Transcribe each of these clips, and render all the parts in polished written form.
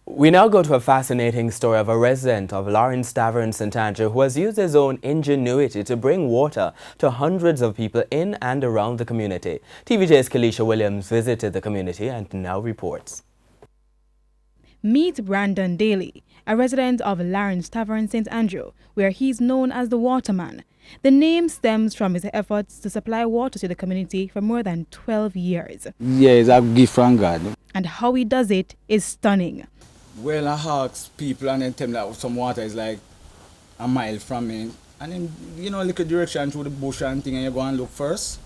We now go to a fascinating story of a resident of Lawrence Tavern, St. Andrew, who has used his own ingenuity to bring water to hundreds of people in and around the community. TVJ's Kalisha Williams visited the community and now reports. Meet Brandon Daly, a resident of Lawrence Tavern, St. Andrew, where he's known as the Waterman. The name stems from his efforts to supply water to the community for more than 12 years. Yeah, it's a gift from God. And how he does it is stunning. Well, I ask people and then tell them that some water is like a mile from me. And then, look at direction through the bush and thing, and you go and look first.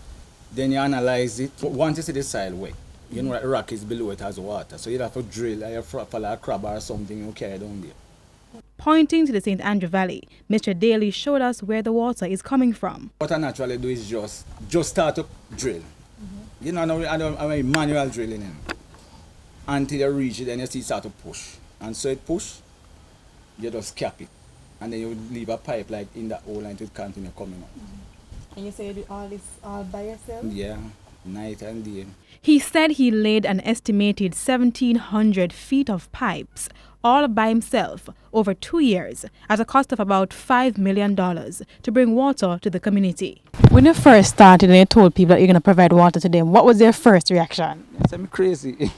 Then you analyze it. Once you see the soil wet, you know that the rock is below it has water. So you have to drill, like you follow a crab or something, you carry down there. Pointing to the St. Andrew Valley, Mr. Daly showed us where the water is coming from. What I naturally do is just start to drill. I don't manual drilling in. Until you reach it, then you see it start to push. And so it push, you just cap it. And then you leave a pipe like in that hole and it will continue coming up. And you say you do all this all by yourself? Yeah, night and day. He said he laid an estimated 1,700 feet of pipes all by himself over 2 years at a cost of about $5 million to bring water to the community. When you first started and you told people that you're going to provide water to them, what was their first reaction? They say me crazy.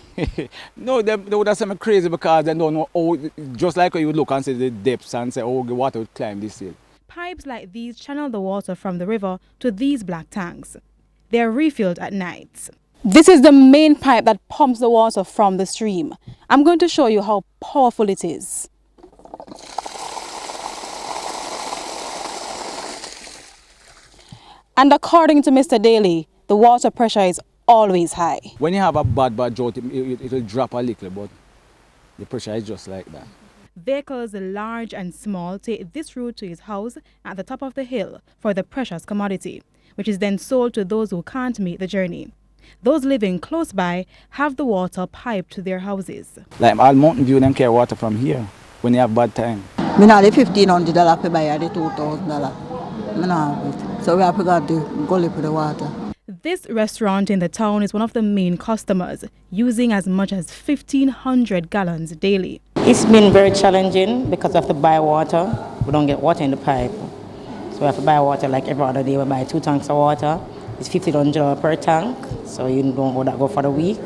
No, they would have said me crazy because they don't know, just like when you would look and see the depths and say, the water would climb this hill. Pipes like these channel the water from the river to these black tanks. They are refilled at night. This is the main pipe that pumps the water from the stream. I'm going to show you how powerful it is. And according to Mr. Daly, the water pressure is always high. When you have a bad drought, it will drop a little, but the pressure is just like that. Vehicles large and small take this route to his house at the top of the hill for the precious commodity, which is then sold to those who can't make the journey. Those living close by have the water piped to their houses. Like all Mountain View, them carry water from here when they have bad time. I have the $1,500 to buy the $2,000. I have it. So we have to go to gully for the water. This restaurant in the town is one of the main customers, using as much as 1,500 gallons daily. It's been very challenging because we have to buy water. We don't get water in the pipe. So we have to buy water like every other day. We buy 2 tanks of water. It's $1,500 per tank, so you don't go for the week.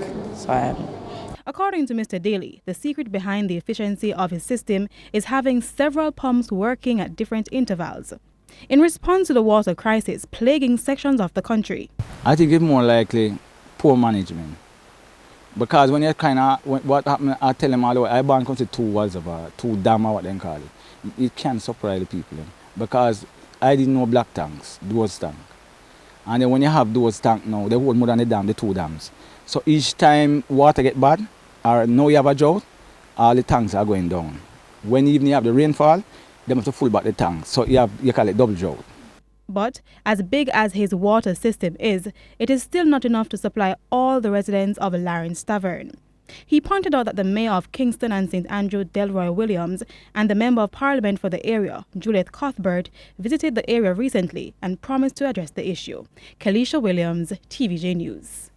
According to Mr. Daly, the secret behind the efficiency of his system is having several pumps working at different intervals in response to the water crisis plaguing sections of the country. I think it's more likely poor management. Because when you what happened, I tell them all the way, I bank on to 2 walls of 2 dam or what they call it. It can surprise the people. Because I didn't know black tanks, those tanks. And then when you have those tanks now, they hold more than the 2 dams. So each time water get bad, or now you have a drought, all the tanks are going down. When even you have the rainfall, they have to full back the tanks. So you call it double drought. But as big as his water system is, it is still not enough to supply all the residents of Lawrence Tavern. He pointed out that the mayor of Kingston and St. Andrew, Delroy Williams, and the member of parliament for the area, Juliet Cuthbert, visited the area recently and promised to address the issue. Kalisha Williams, TVJ News.